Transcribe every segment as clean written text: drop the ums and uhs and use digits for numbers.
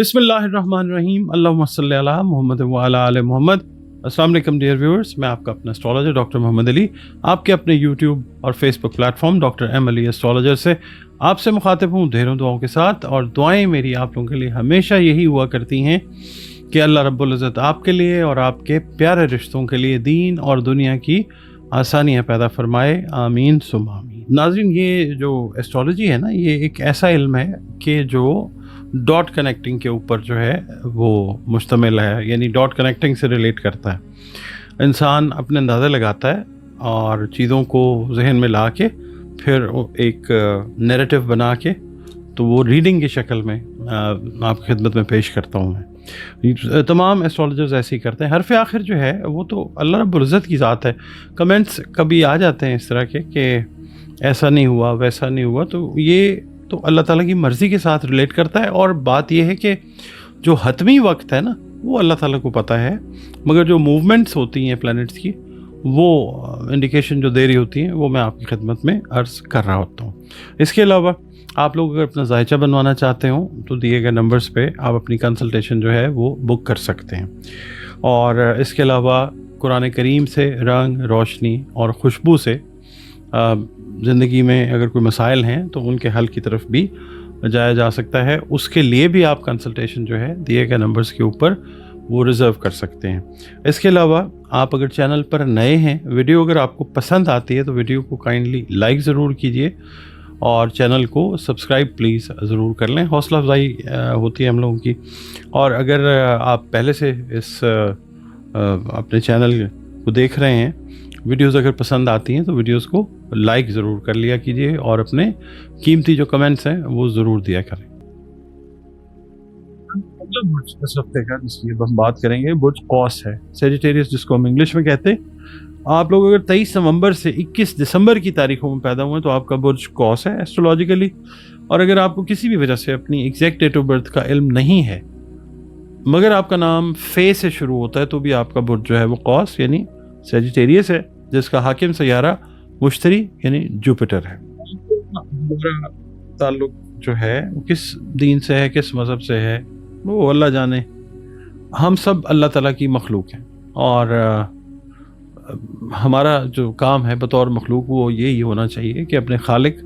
बिस्मिल्लाहिर्रहमानिर्रहीम, अल्लाहुम्मा सल्ली अला मुहम्मद व अला आले मोहम्मद। अस्सलाम वालेकुम डियर व्यूअर्स, मैं आपका अपना एस्ट्रोलॉजर डॉक्टर मोहम्मद अली आपके अपने यूट्यूब और Facebook platform doctor M Ali astrologer से आपसे मुखातिब हूँ ढेरों दुआओं के साथ। और दुआएं मेरी आप लोगों के लिए हमेशा यही हुआ करती हैं कि अल्लाह रब्बुल इज़्ज़त आपके लिए और आपके प्यारे रिश्तों के लिए दीन और दुनिया की आसानियाँ पैदा फरमाए, आमीन सुम आमीन। नाज़रीन, ये जो एस्ट्रोलॉजी है ना, ये एक ऐसा इल्म है कि जो डॉट कनेक्टिंग के ऊपर जो है वो मुश्तमिल है, यानी डॉट कनेक्टिंग से रिलेट करता है। इंसान अपने अंदाज़ा लगाता है और चीज़ों को जहन में ला के फिर एक नैरेटिव बना के तो वो रीडिंग की शक्ल में आपकी खिदमत में पेश करता हूँ मैं। तमाम एस्ट्रोलॉजर्स ऐसे ही करते हैं। हरफ आखिर जो है वो तो अल्लाह रब्बुल इज़्ज़त की ज़ात है। कमेंट्स कभी आ जाते हैं इस तरह के कि ऐसा नहीं हुआ वैसा नहीं हुआ, तो ये तो अल्लाह ताला की मर्ज़ी के साथ रिलेट करता है। और बात यह है कि जो हतमी वक्त है ना वो अल्लाह ताला को पता है, मगर जो मूवमेंट्स होती हैं प्लैनेट्स की वो इंडिकेशन जो दे रही होती हैं वो मैं आपकी खिदमत में अर्ज़ कर रहा होता हूँ। इसके अलावा आप लोग अगर अपना जायचा बनवाना चाहते हो तो दिए गए नंबर्स पे आप अपनी कंसल्टेशन जो है वो बुक कर सकते हैं। और इसके अलावा कुरान करीम से रंग रोशनी और खुशबू से ज़िंदगी में अगर कोई मसाइल हैं तो उनके हल की तरफ भी जाया जा सकता है। उसके लिए भी आप कंसल्टेशन जो है दिए गए नंबर्स के ऊपर वो रिज़र्व कर सकते हैं। इसके अलावा आप अगर चैनल पर नए हैं, वीडियो अगर आपको पसंद आती है तो वीडियो को काइंडली लाइक ज़रूर कीजिए और चैनल को सब्सक्राइब प्लीज़ ज़रूर कर लें। हौसला अफजाई होती है हम लोगों की। और अगर आप पहले से इस अपने चैनल को देख रहे हैं, वीडियोज़ अगर पसंद आती हैं तो वीडियोज़ को लाइक ज़रूर कर लिया कीजिए और अपने कीमती जो कमेंट्स हैं वो ज़रूर दिया करें। अगला बुर्ज इस हफ्ते का जिसकी हम बात करेंगे बुर्ज कौस है, सेजिटेरियस जिसको हम इंग्लिश में कहते हैं। आप लोग अगर 23 नवंबर से 21 दिसंबर की तारीखों में पैदा हुए तो आपका बुर्ज कौस है एस्ट्रोलॉजिकली। और अगर आपको किसी भी वजह से अपनी एग्जैक्ट डेट ऑफ बर्थ का इल्म नहीं है मगर आपका नाम फे से शुरू होता है तो भी आपका बुर्ज जो है वो कौस यानी सेजिटेरियस है, जिसका हाकिम सैयारा मुश्तरी यानी जुपिटर है। हमारा ताल्लुक जो है वो किस दीन से है, किस मज़हब से है, वो अल्लाह जाने। हम सब अल्लाह ताला की मखलूक हैं और हमारा जो काम है बतौर मखलूक वो यही होना चाहिए कि अपने खालिक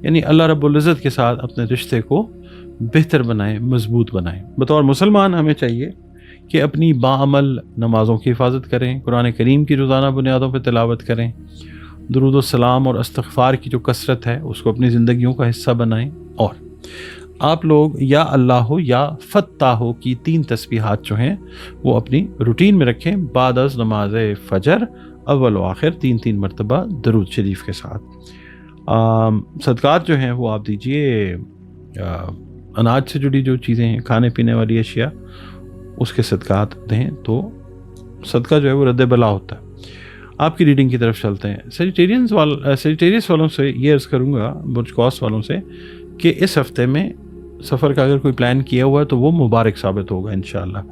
यानी अल्लाह रब्बुल इज़्ज़त के साथ अपने रिश्ते को बेहतर बनाएं, मजबूत बनाएं। बतौर मुसलमान हमें चाहिए कि अपनी बाअमल नमाज़ों की हिफाजत करें, कुरान करीम की रोज़ाना बुनियादों पर तिलावत करें, दुरूद व सलाम और इस्तग़फ़ार की जो कसरत है उसको अपनी ज़िंदगियों का हिस्सा बनाएं। और आप लोग या अल्लाह हो या फ़त्ता हो की 3 तस्बीहात जो हैं वो अपनी रूटीन में रखें बाद अज़ नमाज फ़जर अव्वल व आखिर 3-3 मरतबा दरूद शरीफ के साथ। सदक़ात जो हैं वो आप दीजिए, अनाज से जुड़ी जो चीज़ें हैं, खाने पीने वाली अशिया, उसके सदक़ात दें तो सदका जो है वो रद्द बला होता है। आपकी रीडिंग की तरफ चलते हैं। सेजिटेरियस वालों से ये अर्ज़ करूँगा, बुर्ज कौस वालों से, कि इस हफ्ते में सफ़र का अगर कोई प्लान किया हुआ है तो वो मुबारक साबित होगा इंशाअल्लाह।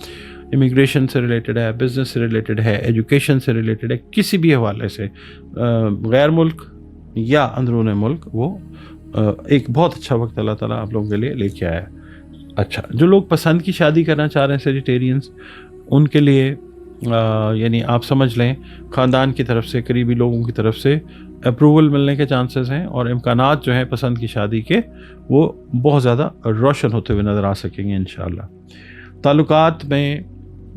इमिग्रेशन से रिलेटेड है, बिज़नेस से रिलेटेड है, एजुकेशन से रिलेटेड है, किसी भी हवाले से गैर मुल्क या अंदरून मुल्क वो एक बहुत अच्छा वक्त अल्लाह ताला आप लोगों के लिए लेके आया है। अच्छा, जो लोग पसंद की शादी करना चाह रहे हैं सेजिटेरियंस, उनके लिए यानी आप समझ लें ख़ानदान की तरफ से, करीबी लोगों की तरफ से अप्रूवल मिलने के चांसेस हैं और इम्कानात जो हैं पसंद की शादी के वो बहुत ज़्यादा रोशन होते हुए नज़र आ सकेंगे इंशाअल्लाह। ताल्लुकात में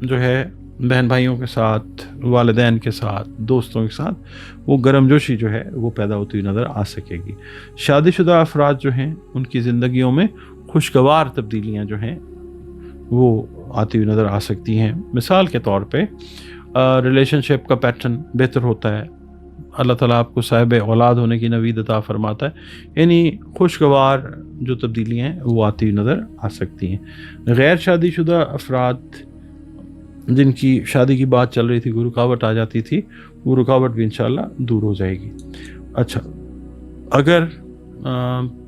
जो है बहन भाइयों के साथ, वालिदैन के साथ, दोस्तों के साथ वो गर्मजोशी जो है वो पैदा होती हुई नज़र आ सकेगी। शादीशुदा अफराद जो हैं उनकी ज़िंदगियों में खुशगवार तब्दीलियाँ जो हैं वो आती हुई नज़र आ सकती हैं। मिसाल के तौर पे रिलेशनशिप का पैटर्न बेहतर होता है, अल्लाह ताला आपको साहिब औलाद होने की नवीद अता फरमाता है, यानी खुशगवार जो तब्दीलियाँ हैं वो आती हुई नज़र आ सकती हैं। गैर शादीशुदा अफराद जिनकी शादी की बात चल रही थी, कोई रुकावट आ जाती थी, वो रुकावट भी इंशाअल्लाह दूर हो जाएगी। अच्छा, अगर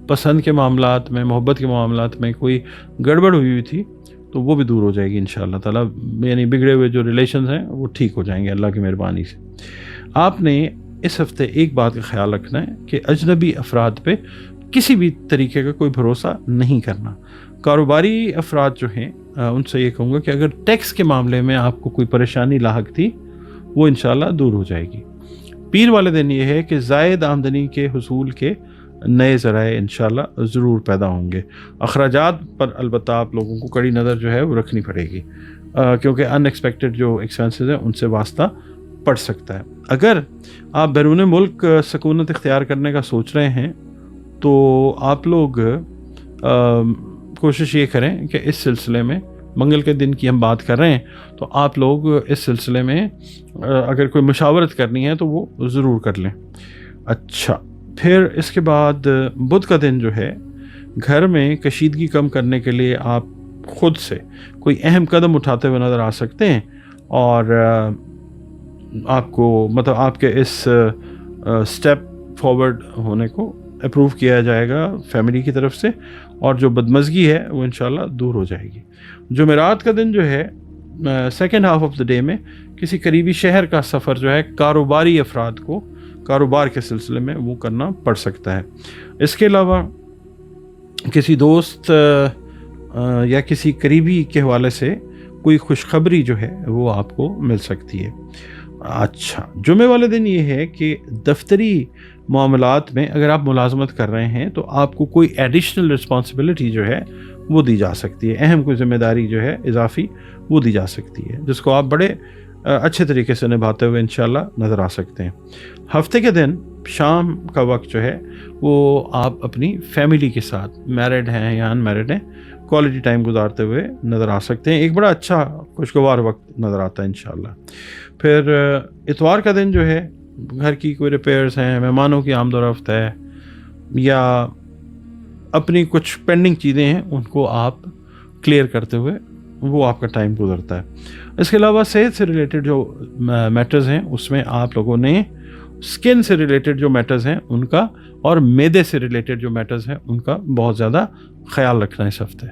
पसंद के मामलात में, मोहब्बत के मामलात में कोई गड़बड़ हुई थी तो वो भी दूर हो जाएगी इंशाअल्लाह ताला, यानी बिगड़े हुए जो रिलेशंस हैं वो ठीक हो जाएंगे अल्लाह की मेहरबानी से। आपने इस हफ्ते एक बात का ख्याल रखना है कि अजनबी अफराद पे किसी भी तरीके का कोई भरोसा नहीं करना। کاروباری افراد جو ہیں ان سے یہ کہوں گا کہ اگر ٹیکس کے معاملے میں آپ کو کوئی پریشانی لاحق تھی وہ انشاءاللہ دور ہو جائے گی۔ پیر والے دن یہ ہے کہ زائد آمدنی کے حصول کے نئے ذرائع انشاءاللہ ضرور پیدا ہوں گے۔ اخراجات پر البتہ آپ لوگوں کو کڑی نظر جو ہے وہ رکھنی پڑے گی، کیونکہ ان ایکسپیکٹڈ جو ایکسپینسز ہیں ان سے واسطہ پڑ سکتا ہے۔ اگر آپ بیرون ملک سکونت اختیار کرنے کا سوچ رہے ہیں تو آپ لوگ کوشش یہ کریں کہ اس سلسلے میں، منگل کے دن کی ہم بات کر رہے ہیں، تو آپ لوگ اس سلسلے میں اگر کوئی مشاورت کرنی ہے تو وہ ضرور کر لیں۔ اچھا، پھر اس کے بعد بدھ کا دن جو ہے، گھر میں کشیدگی کم کرنے کے لیے آپ خود سے کوئی اہم قدم اٹھاتے ہوئے نظر آ سکتے ہیں، اور آپ کو مطلب آپ کے اس سٹیپ فارورڈ ہونے کو اپروو کیا جائے گا فیملی کی طرف سے، اور جو بدمزگی ہے وہ انشاءاللہ دور ہو جائے گی۔ جمعرات کا دن جو ہے، second half of the day میں کسی قریبی شہر کا سفر جو ہے کاروباری افراد کو کاروبار کے سلسلے میں وہ کرنا پڑ سکتا ہے۔ اس کے علاوہ کسی دوست یا کسی قریبی کے حوالے سے کوئی خوشخبری جو ہے وہ آپ کو مل سکتی ہے۔ اچھا، جمعے والے دن یہ ہے کہ دفتری معاملات میں اگر آپ ملازمت کر رہے ہیں تو آپ کو کوئی ایڈیشنل رسپانسبلٹی جو ہے وہ دی جا سکتی ہے، اہم کوئی ذمہ داری جو ہے اضافی وہ دی جا سکتی ہے، جس کو آپ بڑے اچھے طریقے سے نبھاتے ہوئے انشاءاللہ نظر آ سکتے ہیں۔ ہفتے کے دن شام کا وقت جو ہے وہ آپ اپنی فیملی کے ساتھ، میرڈ ہیں یا ان میرڈ ہیں، کوالٹی ٹائم گزارتے ہوئے نظر آ سکتے ہیں۔ ایک بڑا اچھا خوشگوار وقت نظر آتا ہے انشاءاللہ۔ پھر اتوار کا دن جو ہے، گھر کی کوئی ریپیئرز ہیں، مہمانوں کی آمد و رفت ہے، یا اپنی کچھ پینڈنگ چیزیں ہیں، ان کو آپ کلیئر کرتے ہوئے وہ آپ کا ٹائم گزرتا ہے۔ اس کے علاوہ صحت سے ریلیٹڈ جو میٹرز ہیں اس میں آپ لوگوں نے سکن سے ریلیٹڈ جو میٹرز ہیں ان کا، اور معدے سے ریلیٹڈ جو میٹرز ہیں ان کا بہت زیادہ خیال رکھنا ہے اس ہفتے۔